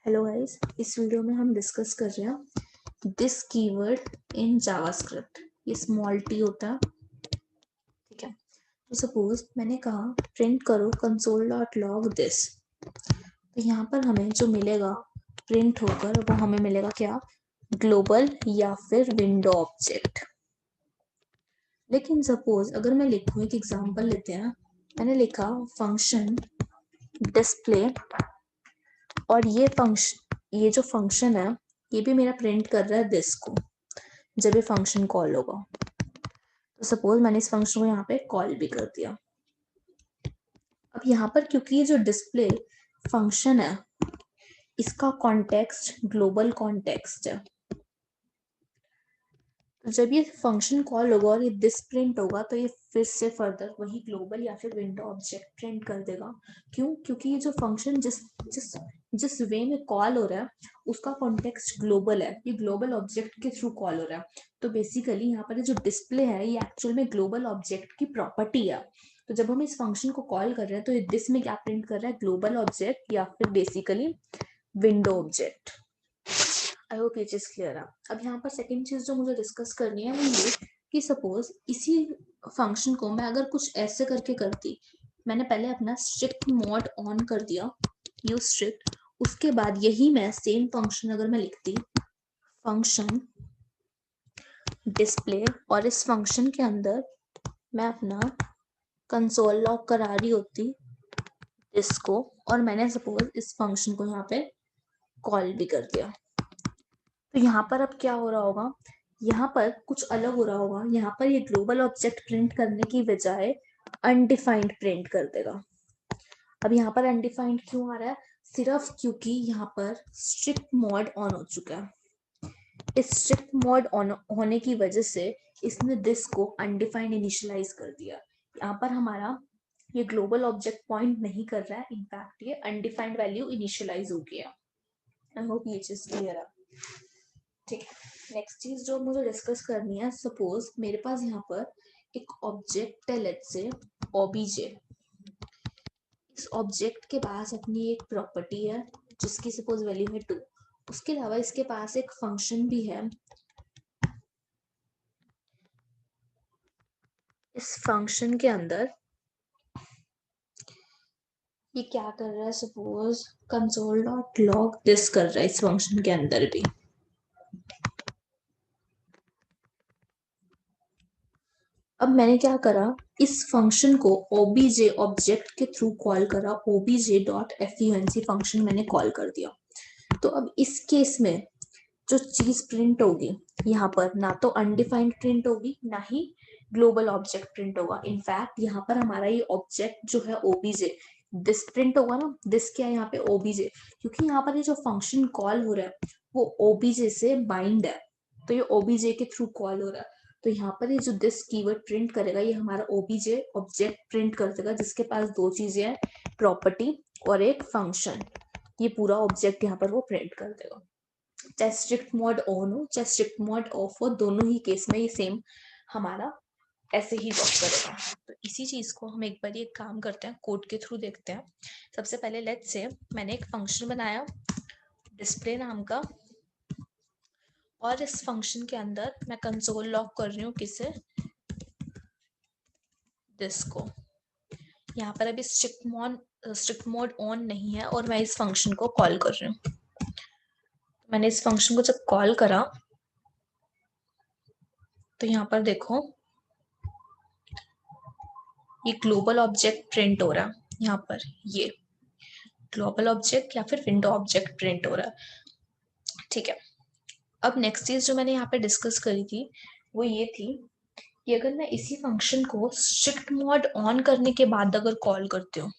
Hello guys, इस video में हम डिस्कस कर रहे हैं दिस कीवर्ड इन जावास्क्रिप्ट। ये स्मॉल टी होता है, ठीक है। तो सपोज मैंने कहा प्रिंट करो कंसोल डॉट लॉग दिस, तो यहाँ पर हमें जो मिलेगा प्रिंट होकर वो हमें मिलेगा क्या, ग्लोबल या फिर विंडो ऑब्जेक्ट। लेकिन सपोज अगर मैं लिखूँ, एक एग्जांपल लेते हैं, मैंने लिखा फंक्शन डिस्प्ले, और ये जो फंक्शन है ये भी मेरा प्रिंट कर रहा है दिस को जब ये फंक्शन कॉल होगा। तो सपोज मैंने इस फंक्शन को यहाँ पे कॉल भी कर दिया। अब यहाँ पर क्योंकि ये जो डिस्प्ले फंक्शन है इसका कॉन्टेक्स्ट ग्लोबल कॉन्टेक्स्ट है, तो जब ये फंक्शन कॉल होगा और ये दिस प्रिंट होगा तो ये फिर से फर्दर वही ग्लोबल या फिर विंडो ऑब्जेक्ट प्रिंट कर देगा। क्यों? क्योंकि ये जो फंक्शन जिस जिस जिस वे में कॉल हो रहा है उसका कॉन्टेक्स्ट ग्लोबल है, ये ग्लोबल ऑब्जेक्ट के थ्रू कॉल हो रहा है। तो बेसिकली यहाँ पर ये जो डिस्प्ले है ये एक्चुअल में ग्लोबल ऑब्जेक्ट की प्रॉपर्टी है। तो जब हम इस फंक्शन को कॉल कर रहे हैं तो ये दिस में क्या प्रिंट कर रहा है, ग्लोबल ऑब्जेक्ट या फिर basically window object. I hope ये चीज क्लियर है। अब यहाँ पर सेकंड चीज जो मुझे डिस्कस करनी है वो ये कि सपोज इसी फंक्शन को मैं अगर कुछ ऐसे करके करती, मैंने पहले अपना स्ट्रिक्ट मोड ऑन कर दिया, यूज स्ट्रिक्ट, उसके बाद यही मैं सेम फंक्शन अगर मैं लिखती फंक्शन डिस्प्ले, और इस फंक्शन के अंदर मैं अपना कंसोल लॉग करा रही होती इसको, और मैंने सपोज इस फंक्शन को यहाँ पे कॉल भी कर दिया, तो यहाँ पर अब क्या हो रहा होगा, यहाँ पर कुछ अलग हो रहा होगा। यहाँ पर ये ग्लोबल ऑब्जेक्ट प्रिंट करने की बजाय अनडिफाइंड प्रिंट कर देगा। अब यहाँ पर अनडिफाइंड क्यों आ रहा है, सिर्फ क्योंकि यहाँ पर स्ट्रिक्ट मोड ऑन हो चुका है। इस स्ट्रिक्ट मोड ऑन होने की वजह से इसने दिस को अनडिफाइंड इनिशियलाइज कर दिया। यहाँ पर हमारा ये ग्लोबल ऑब्जेक्ट पॉइंट नहीं कर रहा है, इनफैक्ट ये अनडिफाइंड वैल्यू इनिशियलाइज हो गया। आई होप ये चीज क्लियर है, ठीक है। नेक्स्ट चीज जो मुझे डिस्कस करनी है, सपोज मेरे पास यहाँ पर एक ऑब्जेक्ट है, लेट्स से ओबीजे। इस ऑब्जेक्ट के पास अपनी एक प्रॉपर्टी है जिसकी सपोज वैल्यू है 2। उसके अलावा इसके पास एक फंक्शन भी है। इस फंक्शन के अंदर ये क्या कर रहा है, suppose console dot log this कर रहा है इस फंक्शन के अंदर भी। अब मैंने क्या करा, इस फंक्शन को ओबीजे ऑब्जेक्ट के थ्रू कॉल करा, ओबीजे डॉट func फंक्शन मैंने कॉल कर दिया। तो अब इस केस में जो चीज प्रिंट होगी यहाँ पर ना तो अनडिफाइंड प्रिंट होगी ना ही ग्लोबल ऑब्जेक्ट प्रिंट होगा। इनफैक्ट यहाँ पर हमारा ये ऑब्जेक्ट जो है ओबीजे दिस प्रिंट होगा ना, दिस क्या है यहाँ पे ओबीजे, क्योंकि यहाँ पर ये जो फंक्शन कॉल हो रहा है वो ओबीजे से बाइंड है, तो ये ओबीजे के थ्रू कॉल हो रहा है। तो यहाँ पर ये जो दिस कीवर्ड प्रिंट करेगा ये हमारा ओबीजे ऑब्जेक्ट प्रिंट कर देगा जिसके पास दो चीजें हैं, प्रॉपर्टी और एक फंक्शन। ये पूरा ऑब्जेक्ट यहाँ पर वो प्रिंट कर देगा, चाहे स्ट्रिक्ट मोड ऑन हो चाहे स्ट्रिक्ट मोड ऑफ हो, दोनों ही केस में ये सेम हमारा ऐसे ही वर्क करेगा। तो इसी चीज को हम एक बार एक काम करते हैं, कोड के थ्रू देखते हैं। सबसे पहले लेट्स से मैंने एक फंक्शन बनाया डिस्प्ले नाम का, और इस फंक्शन के अंदर मैं कंसोल लॉग कर रही हूँ किसे, दिस को। यहाँ पर अभी स्ट्रिक्ट मोड ऑन नहीं है और मैं इस फंक्शन को कॉल कर रही हूँ। मैंने इस फंक्शन को जब कॉल करा तो यहाँ पर देखो ये ग्लोबल ऑब्जेक्ट प्रिंट हो रहा है, यहाँ पर ये ग्लोबल ऑब्जेक्ट या फिर विंडो ऑब्जेक्ट प्रिंट हो रहा है, ठीक है। अब नेक्स्ट चीज जो मैंने यहाँ पे डिस्कस करी थी वो ये थी कि अगर मैं इसी फंक्शन को स्ट्रिक्ट मोड ऑन करने के बाद अगर कॉल करती हूँ,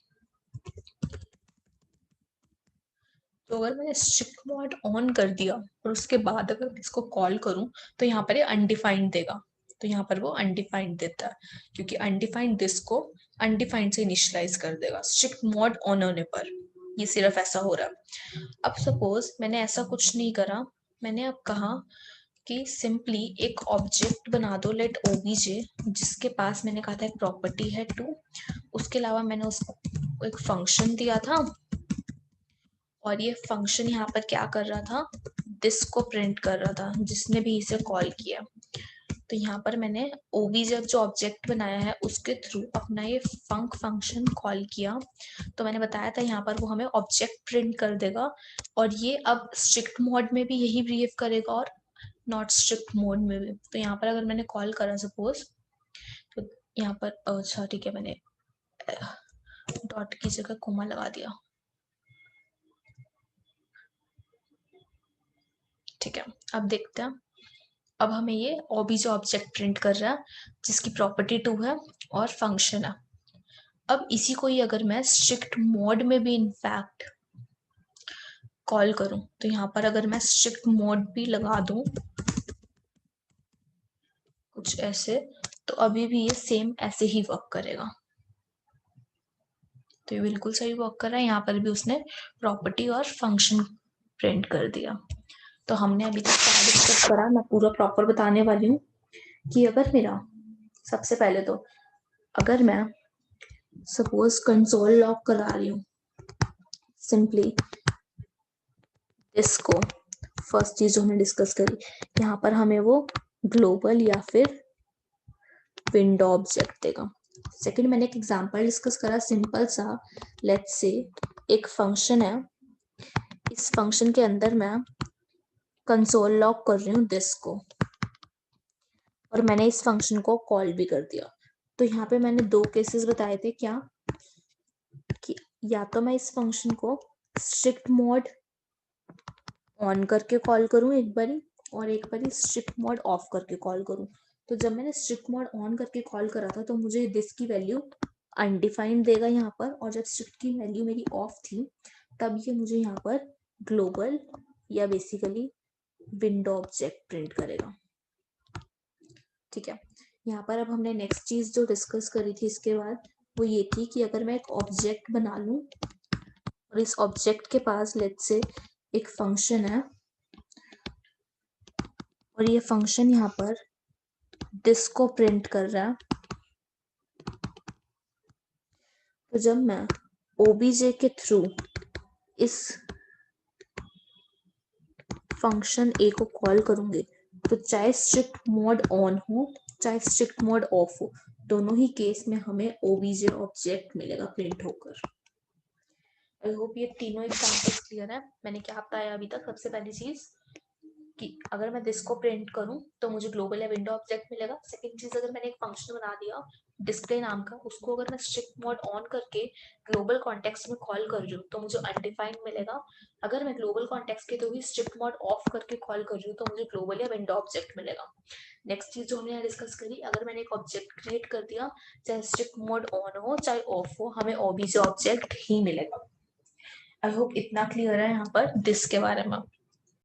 तो अगर मैंने स्ट्रिक्ट मोड ऑन कर दिया और उसके बाद अगर मैं इसको कॉल करूं तो यहाँ पर ये अनडिफाइंड देगा। तो यहाँ पर वो अनडिफाइंड देता है क्योंकि अनडिफाइंड दिस को अनडिफाइंड से इनिशियलाइज कर देगा स्ट्रिक्ट मोड ऑन होने पर। ये सिर्फ ऐसा हो रहा है। अब सपोज मैंने ऐसा कुछ नहीं करा, मैंने अब कहा कि सिंपली एक ऑब्जेक्ट बना दो लेट ओबीजे जिसके पास मैंने कहा था एक प्रॉपर्टी है 2, उसके अलावा मैंने उसको एक फंक्शन दिया था और ये फंक्शन यहाँ पर क्या कर रहा था, दिस को प्रिंट कर रहा था जिसने भी इसे कॉल किया। तो यहाँ पर मैंने ओबीजे जो ऑब्जेक्ट बनाया है उसके थ्रू अपना ये फंक्शन कॉल किया। तो मैंने बताया था यहाँ पर वो हमें ऑब्जेक्ट प्रिंट कर देगा, और ये अब स्ट्रिक्ट मोड में भी यही बिहेव करेगा और नॉट स्ट्रिक्ट मोड में भी। तो यहाँ पर अगर मैंने कॉल करा सपोज, तो यहाँ पर अच्छा ठीक है, मैंने डॉट की जगह कोमा लगा दिया, ठीक है। अब देखते हैं, अब हमें ये ओबीजे ऑब्जेक्ट प्रिंट कर रहा है जिसकी प्रॉपर्टी 2 है और फंक्शन है। अब इसी को ही अगर मैं स्ट्रिक्ट मोड में भी इनफैक्ट कॉल करूं, तो यहाँ पर अगर मैं स्ट्रिक्ट मोड भी लगा दूं कुछ ऐसे, तो अभी भी ये सेम ऐसे ही वर्क करेगा। तो ये बिल्कुल सही वर्क कर रहा है। यहाँ पर भी उसने प्रॉपर्टी और फंक्शन प्रिंट कर दिया। तो हमने अभी तक क्या डिस्कस करा, मैं पूरा प्रॉपर बताने वाली हूँ कि अगर मेरा सबसे पहले तो अगर मैं सपोज कंसोल लॉग करा रही हूँ, सिंपली इसको फर्स्ट चीज जो हमने डिस्कस करी, यहाँ पर हमें वो ग्लोबल या फिर विंडो ऑब्जेक्ट देगा। सेकंड मैंने एक एग्जांपल डिस्कस करा सिंपल सा, लेट्स से एक फंक्शन है, इस फंक्शन के अंदर मैं कंसोल लॉग कर रही हूँ दिस को, और मैंने इस फंक्शन को कॉल भी कर दिया। तो यहाँ पे मैंने दो केसेस बताए थे, क्या कि या तो मैं इस फंक्शन को स्ट्रिक्ट मोड ऑन करके कॉल करूं एक बारी, और एक बारी स्ट्रिक्ट मोड ऑफ करके कॉल करूं। तो जब मैंने स्ट्रिक्ट मोड ऑन करके कॉल करा था तो मुझे दिस की वैल्यू अनडिफाइंड देगा यहाँ पर, और जब स्ट्रिक्ट की वैल्यू मेरी ऑफ थी तब ये मुझे यहाँ पर ग्लोबल या बेसिकली विंडो ऑब्जेक्ट प्रिंट करेगा, ठीक है। यहाँ पर अब हमने नेक्स्ट चीज जो डिस्कस करी थी इसके बाद, वो ये थी कि अगर मैं एक ऑब्जेक्ट बना लूं और इस ऑब्जेक्ट के पास लेट्स से एक फंक्शन है, और ये फंक्शन यहाँ पर दिस को प्रिंट कर रहा है, तो जब मैं ओबीजे के थ्रू इस फंक्शन ए को कॉल करूंगी, तो चाहे स्ट्रिक्ट मोड ऑन हो चाहे स्ट्रिक्ट मोड ऑफ हो, दोनों ही केस में हमें ओबीजे ऑब्जेक्ट मिलेगा प्रिंट होकर। आई होप ये तीनों एग्जांपल्स क्लियर है। मैंने क्या बताया अभी तक, सबसे पहली चीज कि अगर मैं दिस को प्रिंट करूं तो मुझे ग्लोबल या विंडो ऑब्जेक्ट मिलेगा। सेकंड चीज, अगर मैंने एक फंक्शन बना दिया डिस्प्ले नाम का, उसको अगर मैं स्ट्रिक्ट मोड ऑन करके ग्लोबल कॉन्टेक्स्ट में कॉल कर रही हूँ तो मुझे अनडिफाइंड मिलेगा। अगर मैं ग्लोबल कॉन्टेक्स्ट के थ्रू भी स्ट्रिक्ट मोड ऑफ करके कॉल कर रही हूँ तो मुझे ग्लोबल या विंडो ऑब्जेक्ट मिलेगा। नेक्स्ट चीज जो हमने यहाँ डिस्कस करी, अगर मैंने एक ऑब्जेक्ट क्रिएट कर दिया चाहे स्ट्रिक्ट मोड ऑन हो चाहे ऑफ हो, हमें ओबीजे ऑब्जेक्ट ही मिलेगा। आई होप इतना क्लियर है यहाँ पर दिस के बारे में।